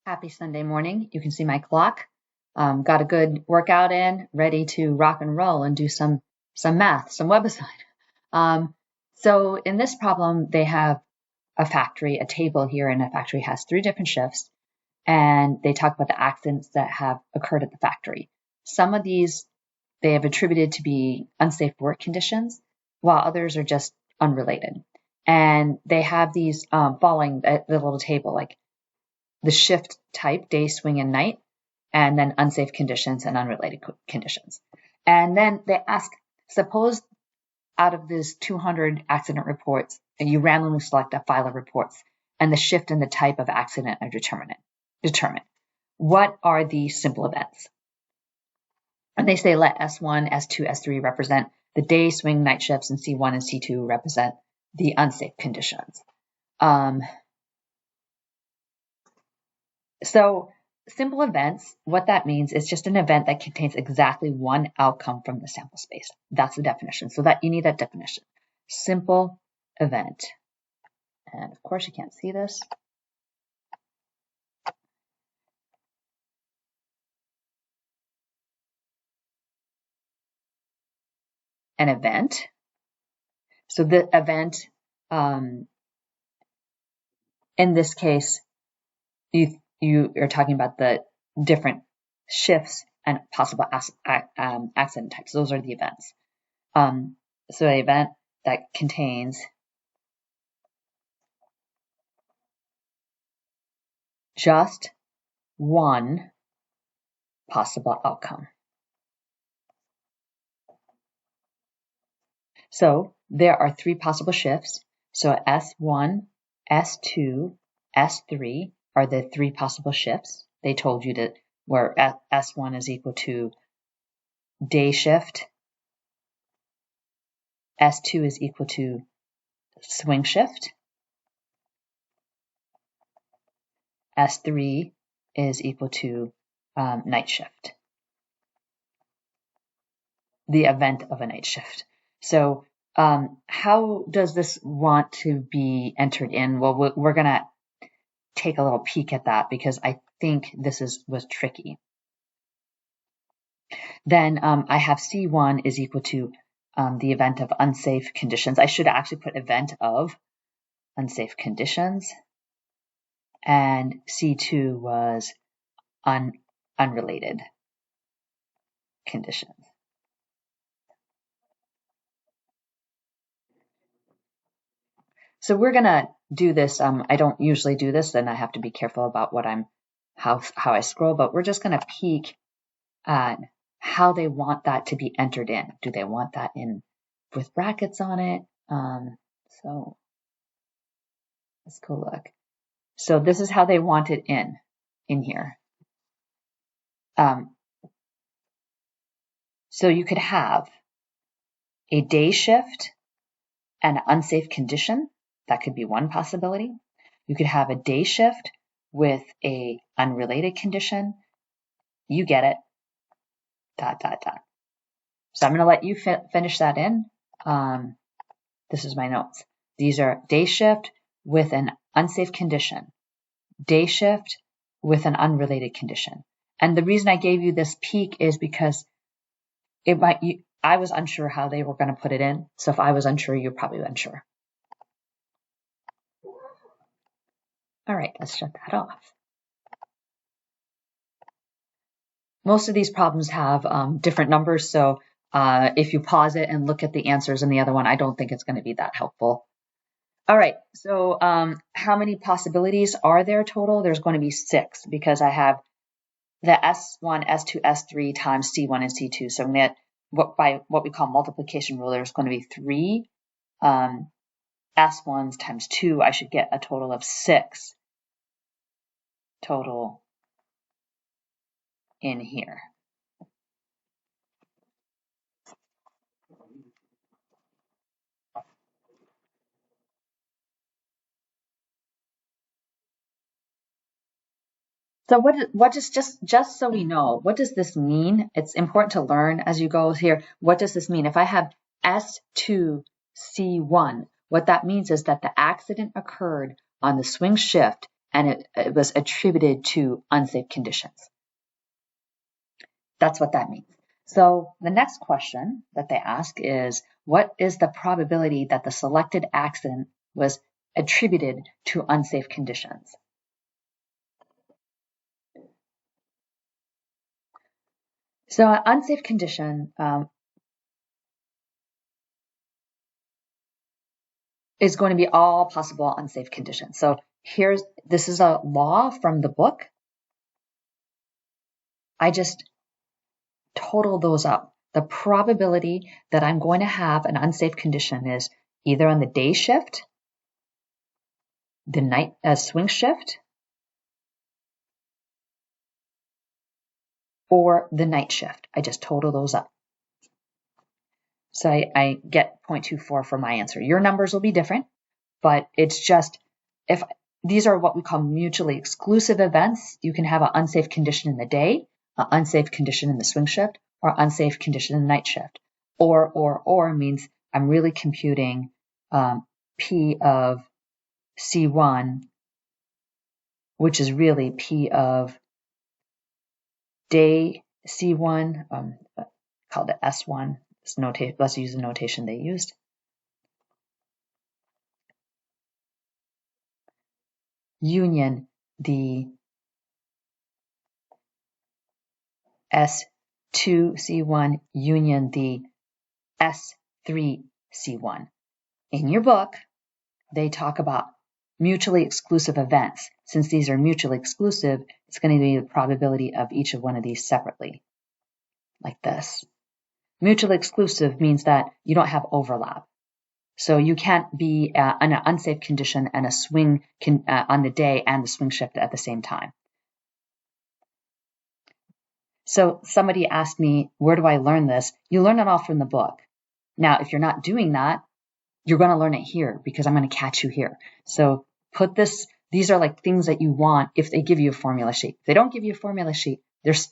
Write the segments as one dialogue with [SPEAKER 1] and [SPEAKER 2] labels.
[SPEAKER 1] Happy Sunday morning. You can see my clock. Got a good workout in, ready to rock and roll and do some math, some Webassign. So in this problem, they have a factory, a table here in a factory has 3 different shifts, and they talk about the accidents that have occurred at the factory. Some of these they have attributed to be unsafe work conditions, while others are just unrelated. And they have these following the little table, like the shift type, day, swing, and night, and then unsafe conditions and unrelated conditions. And then they ask, suppose out of these 200 accident reports, you randomly select a file of reports, and the shift and the type of accident are determined. What are the simple events? And they say let S1, S2, S3 represent the day, swing, night shifts, and C1 and C2 represent the unsafe conditions. So simple events, what that means is just an event that contains exactly one outcome from the sample space. That's the definition. So that you need that definition. Simple event. And of course you can't see this. An event. So the event, in this case, you are talking about the different shifts and possible accident types. Those are the events. So an event that contains just one possible outcome. So there are 3 possible shifts. So S1, S2, S3 are the 3 possible shifts. They told you that where S1 is equal to day shift, S2 is equal to swing shift, S3 is equal to night shift, the event of a night shift. So how does this want to be entered in? Well, we're going to take a little peek at that because I think this was tricky. Then I have C1 is equal to the event of unsafe conditions. I should actually put event of unsafe conditions. And C2 was unrelated conditions. So we're going to do this. I don't usually do this, and I have to be careful about what how I scroll, but we're just going to peek at how they want that to be entered in. Do they want that in with brackets on it? So let's go look. So this is how they want it in here. So you could have a day shift and an unsafe condition. That could be one possibility. You could have a day shift with a unrelated condition. You get it. ... So I'm going to let you finish that in. This is my notes. These are day shift with an unsafe condition, day shift with an unrelated condition. And the reason I gave you this peek is because I was unsure how they were going to put it in. So if I was unsure, you're probably unsure. All right, let's shut that off. Most of these problems have different numbers, so if you pause it and look at the answers in the other one, I don't think it's going to be that helpful. All right, so how many possibilities are there total? There's going to be 6 because I have the S1, S2, S3 times C1 and C2. So I'm going to, by what we call multiplication rule, there's going to be 3 S1s times 2. I should get a total of 6 total in here. So what does, just so we know, what does this mean? It's important to learn as you go here. What does this mean? If I have S2C1, what that means is that the accident occurred on the swing shift and it was attributed to unsafe conditions. That's what that means. So the next question that they ask is, what is the probability that the selected accident was attributed to unsafe conditions? So an unsafe condition is going to be all possible unsafe conditions. So this is a law from the book. I just total those up. The probability that I'm going to have an unsafe condition is either on the day shift, the night swing shift, or the night shift. I just total those up. So I get 0.24 for my answer. Your numbers will be different, but it's just, if these are what we call mutually exclusive events, you can have an unsafe condition in the day, an unsafe condition in the swing shift, or unsafe condition in the night shift. Or means I'm really computing P of C1, which is really P of day C1, called it S1. Let's use the notation they used. Union the S2C1 union the S3C1. In your book, they talk about mutually exclusive events. Since these are mutually exclusive, it's going to be the probability of each of one of these separately, like this. Mutually exclusive means that you don't have overlap. So you can't be in an unsafe condition and a swing on the day and the swing shift at the same time. So somebody asked me, where do I learn this? You learn it all from the book. Now, if you're not doing that, you're going to learn it here because I'm going to catch you here. So these are like things that you want if they give you a formula sheet. If they don't give you a formula sheet,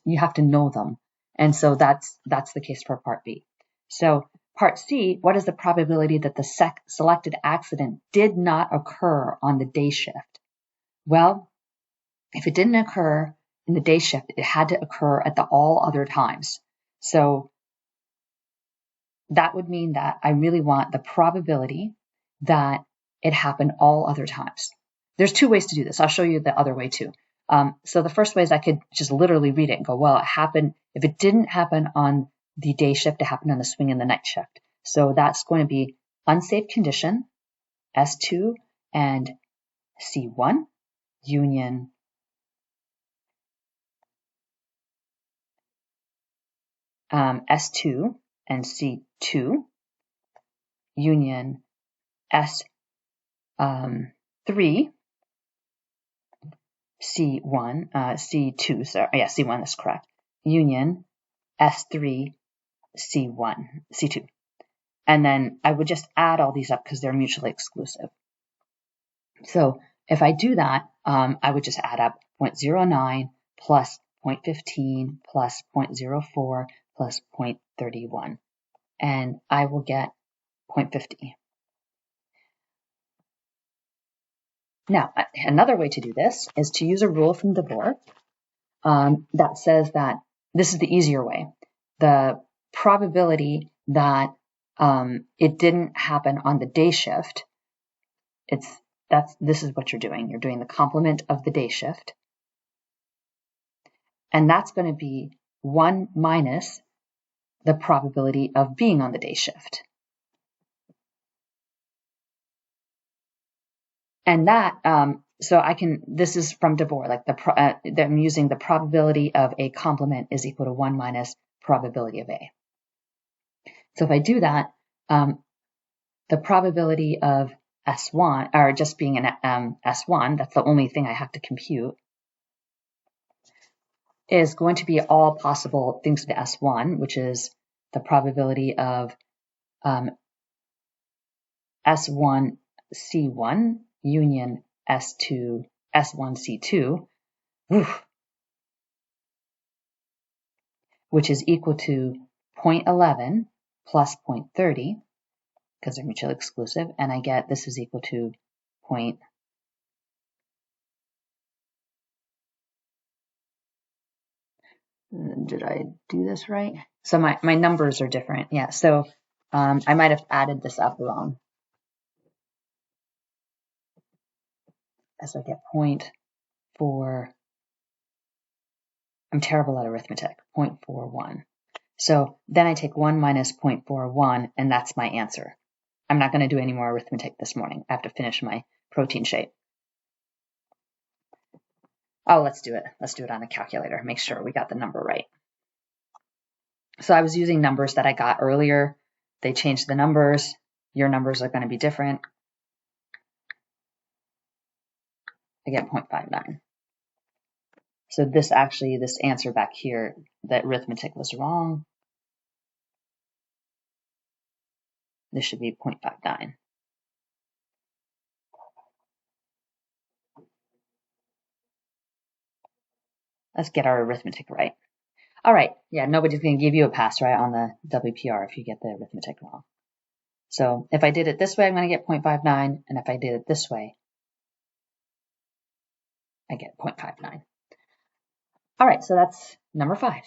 [SPEAKER 1] you have to know them. And so that's the case for part B. So part C, what is the probability that the selected accident did not occur on the day shift? Well, if it didn't occur in the day shift, it had to occur at the all other times. So that would mean that I really want the probability that it happened all other times. There's two ways to do this. I'll show you the other way too. So the first way is I could just literally read it and go, well, it happened. If it didn't happen on the day shift, it happened on the swing and the night shift. So that's going to be unsafe condition, S2 and C1, union S2 and C2, union S3, C1, C2, sorry, yeah, C1, that's correct, union S3, C1, C2. And then I would just add all these up because they're mutually exclusive. So if I do that, I would just add up 0.09 plus 0.15 plus 0.04 plus 0.31. And I will get 0.50. Now, another way to do this is to use a rule from DeVore that says that this is the easier way. The probability that it didn't happen on the day shift, this is what you're doing. You're doing the complement of the day shift. And that's going to be 1 minus the probability of being on the day shift. And that, so this is from DeVore, like I'm using the probability of a complement is equal to 1 minus probability of A. So if I do that, the probability of S1, or just being an S1, that's the only thing I have to compute, is going to be all possible things to S1, which is the probability of S1, C1, union S2, S1, C2, which is equal to 0.11 plus 0.30, because they're mutually exclusive, and I get this is equal to Did I do this right? So my numbers are different. Yeah, so I might have added this up wrong. As I get 0.4, I'm terrible at arithmetic, 0.41. So then I take 1 minus 0.41, and that's my answer. I'm not going to do any more arithmetic this morning. I have to finish my protein shape. Oh, let's do it. Let's do it on a calculator. Make sure we got the number right. So I was using numbers that I got earlier. They changed the numbers. Your numbers are going to be different. I get 0.59. So this answer back here, that arithmetic was wrong. This should be 0.59. Let's get our arithmetic right. All right, yeah, nobody's going to give you a pass, right, on the WPR if you get the arithmetic wrong. So if I did it this way, I'm going to get 0.59, and if I did it this way, I get 0.59. All right, so that's number 5.